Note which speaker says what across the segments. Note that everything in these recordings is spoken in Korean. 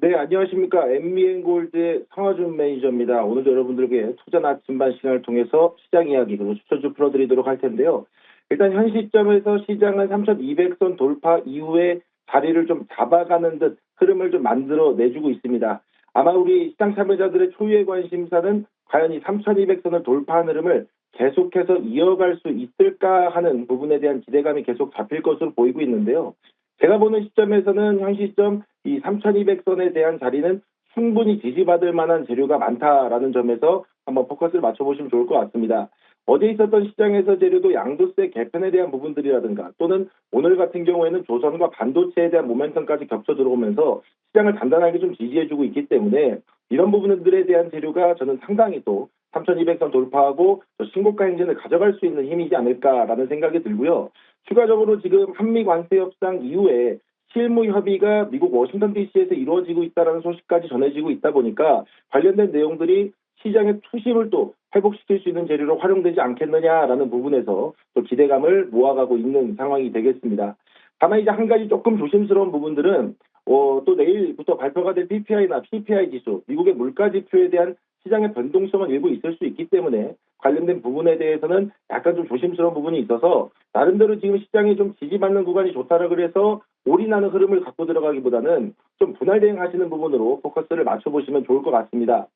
Speaker 1: 네, 안녕하십니까. 엠비엔골드의 성하준 매니저입니다. 오늘도 여러분들께 투자나 진반 시간을 통해서 시장 이야기 그리고 추천주 풀어드리도록 할 텐데요. 일단 현 시점에서 시장은 3,200선 돌파 이후에 자리를 좀 잡아가는 듯 흐름을 좀 만들어 내주고 있습니다. 아마 우리 시장 참여자들의 초유의 관심사는 과연 이 3,200선을 돌파한 흐름을 계속해서 이어갈 수 있을까 하는 부분에 대한 기대감이 계속 잡힐 것으로 보이고 있는데요. 제가 보는 시점에서는 현 시점 이 3,200선에 대한 자리는 충분히 지지받을 만한 재료가 많다라는 점에서 한번 포커스를 맞춰보시면 좋을 것 같습니다. 어제 있었던 시장에서 재료도 양도세 개편에 대한 부분들이라든가 또는 오늘 같은 경우에는 조선과 반도체에 대한 모멘텀까지 겹쳐 들어오면서 시장을 단단하게 좀 지지해주고 있기 때문에 이런 부분들에 대한 재료가 저는 상당히 또 3,200선 돌파하고 신고가 행진을 가져갈 수 있는 힘이지 않을까라는 생각이 들고요. 추가적으로 지금 한미 관세 협상 이후에 실무 협의가 미국 워싱턴 DC에서 이루어지고 있다는 소식까지 전해지고 있다 보니까 관련된 내용들이 시장의 투심을 또 회복시킬 수 있는 재료로 활용되지 않겠느냐라는 부분에서 또 기대감을 모아가고 있는 상황이 되겠습니다. 다만 이제 한 가지 조금 조심스러운 부분들은 또 내일부터 발표가 될 PPI나 PPI 지수, 미국의 물가 지표에 대한 시장의 변동성은 일부 있을 수 있기 때문에 관련된 부분에 대해서는 약간 좀 조심스러운 부분이 있어서 나름대로 지금 시장이 좀 지지받는 구간이 좋다라 그래서 올인하는 흐름을 갖고 들어가기보다는 좀 분할 대응하시는 부분으로 포커스를 맞춰보시면 좋을 것 같습니다.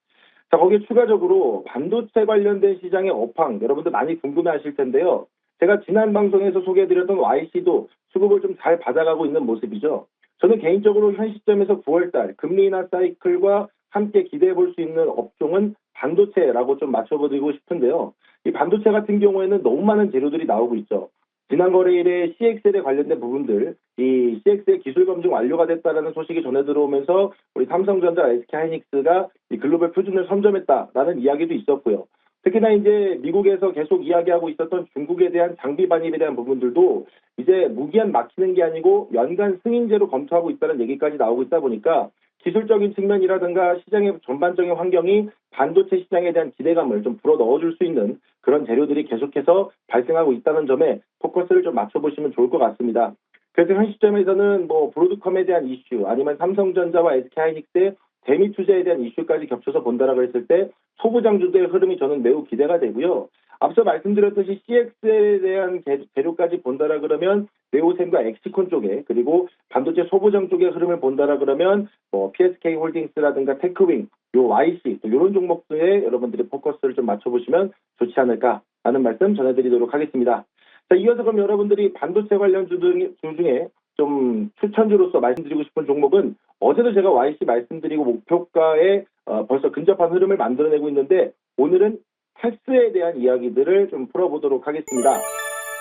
Speaker 1: 자, 거기에 추가적으로 반도체 관련된 시장의 업황 여러분들 많이 궁금해하실 텐데요. 제가 지난 방송에서 소개해드렸던 YC도 수급을 좀 잘 받아가고 있는 모습이죠. 저는 개인적으로 현 시점에서 9월달 금리 인하 사이클과 함께 기대해 볼 수 있는 업종은 반도체라고 좀 맞춰보고 싶은데요. 이 반도체 같은 경우에는 너무 많은 재료들이 나오고 있죠. 지난 거래일에 CXL에 관련된 부분들, 이 CXL 기술 검증 완료가 됐다라는 소식이 전해 들어오면서 우리 삼성전자, SK하이닉스가 이 글로벌 표준을 선점했다라는 이야기도 있었고요. 특히나 이제 미국에서 계속 이야기하고 있었던 중국에 대한 장비 반입에 대한 부분들도 이제 무기한 막히는 게 아니고 연간 승인제로 검토하고 있다는 얘기까지 나오고 있다 보니까 기술적인 측면이라든가 시장의 전반적인 환경이 반도체 시장에 대한 기대감을 좀 불어 넣어줄 수 있는 그런 재료들이 계속해서 발생하고 있다는 점에 포커스를 좀 맞춰보시면 좋을 것 같습니다. 그래서 현 시점에서는 뭐 브로드컴에 대한 이슈 아니면 삼성전자와 SK하이닉스의 대미 투자에 대한 이슈까지 겹쳐서 본다라고 했을 때 소부장주들의 흐름이 저는 매우 기대가 되고요. 앞서 말씀드렸듯이 CX에 대한 재료까지 본다라 그러면 네오셈과 엑시콘 쪽에 그리고 반도체 소부장 쪽의 흐름을 본다라 그러면 뭐 PSK 홀딩스라든가 테크윙, 요 YC 이런 종목들에 여러분들이 포커스를 좀 맞춰보시면 좋지 않을까라는 말씀 전해드리도록 하겠습니다. 자, 이어서 그럼 여러분들이 반도체 관련 주 중에 좀 추천주로서 말씀드리고 싶은 종목은 어제도 제가 YC 말씀드리고 목표가에 벌써 근접한 흐름을 만들어내고 있는데 오늘은 테스에 대한 이야기들을 좀 풀어보도록 하겠습니다.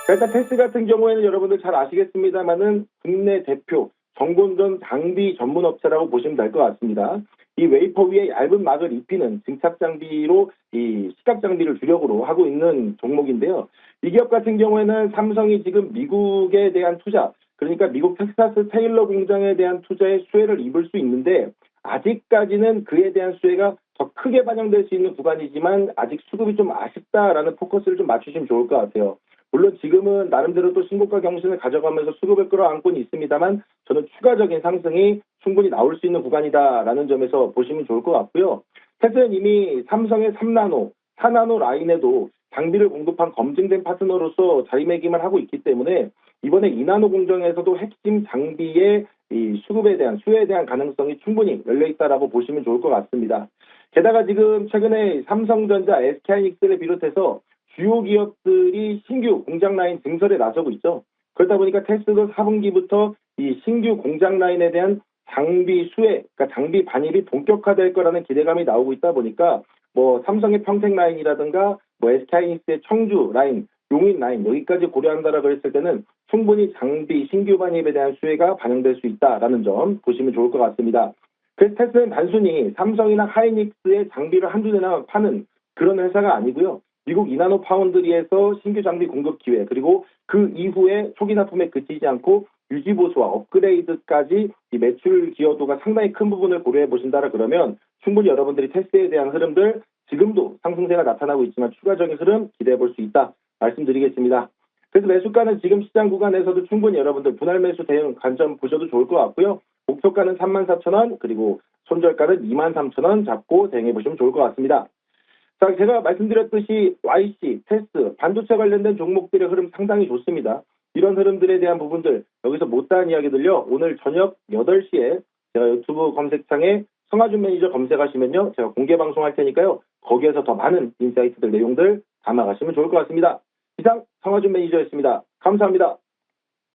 Speaker 1: 일단 테스 같은 경우에는 여러분들 잘 아시겠습니다만은 국내 대표 정본전 장비 전문 업체라고 보시면 될 것 같습니다. 이 웨이퍼 위에 얇은 막을 입히는 증착 장비로 이 시각 장비를 주력으로 하고 있는 종목인데요. 이 기업 같은 경우에는 삼성이 지금 미국에 대한 투자, 그러니까 미국 텍사스 테일러 공장에 대한 투자에 수혜를 입을 수 있는데 아직까지는 그에 대한 수혜가 더 크게 반영될 수 있는 구간이지만 아직 수급이 좀 아쉽다라는 포커스를 좀 맞추시면 좋을 것 같아요. 물론 지금은 나름대로 또 신고가 경신을 가져가면서 수급을 끌어안고는 있습니다만 저는 추가적인 상승이 충분히 나올 수 있는 구간이다라는 점에서 보시면 좋을 것 같고요. 테슬은 이미 삼성의 3나노, 4나노 라인에도 장비를 공급한 검증된 파트너로서 자리매김을 하고 있기 때문에 이번에 2나노 공정에서도 핵심 장비의 이 수급에 대한 수혜에 대한 가능성이 충분히 열려 있다라고 보시면 좋을 것 같습니다. 게다가 지금 최근에 삼성전자, SK하이닉스를 비롯해서 주요 기업들이 신규 공장 라인 증설에 나서고 있죠. 그러다 보니까 테스도 4분기부터 이 신규 공장 라인에 대한 장비 수혜, 그러니까 장비 반입이 본격화될 거라는 기대감이 나오고 있다 보니까 뭐 삼성의 평택 라인이라든가 뭐 SK하이닉스의 청주 라인, 용인 라인 여기까지 고려한다라고 했을 때는 충분히 장비 신규 반입에 대한 수혜가 반영될 수 있다라는 점 보시면 좋을 것 같습니다. 그래서 테스는 단순히 삼성이나 하이닉스의 장비를 한두 대나 파는 그런 회사가 아니고요. 미국 이나노 파운드리에서 신규 장비 공급 기회 그리고 그 이후에 초기 납품에 그치지 않고 유지 보수와 업그레이드까지 이 매출 기여도가 상당히 큰 부분을 고려해 보신다라 그러면 충분히 여러분들이 테스에 대한 흐름들 지금도 상승세가 나타나고 있지만 추가적인 흐름 기대해 볼 수 있다 말씀드리겠습니다. 그래서 매수가는 지금 시장 구간에서도 충분히 여러분들 분할 매수 대응 관점 보셔도 좋을 것 같고요. 목표가는 34,000원, 그리고 손절가는 23,000원 잡고 대응해 보시면 좋을 것 같습니다. 자, 제가 말씀드렸듯이 YC, 테스, 반도체 관련된 종목들의 흐름 상당히 좋습니다. 이런 흐름들에 대한 부분들, 여기서 못다한 이야기들요, 오늘 저녁 8시에 제가 유튜브 검색창에 성하준 매니저 검색하시면요, 제가 공개 방송할 테니까요, 거기에서 더 많은 인사이트들 내용들 담아가시면 좋을 것 같습니다. 이상 성하준 매니저였습니다. 감사합니다.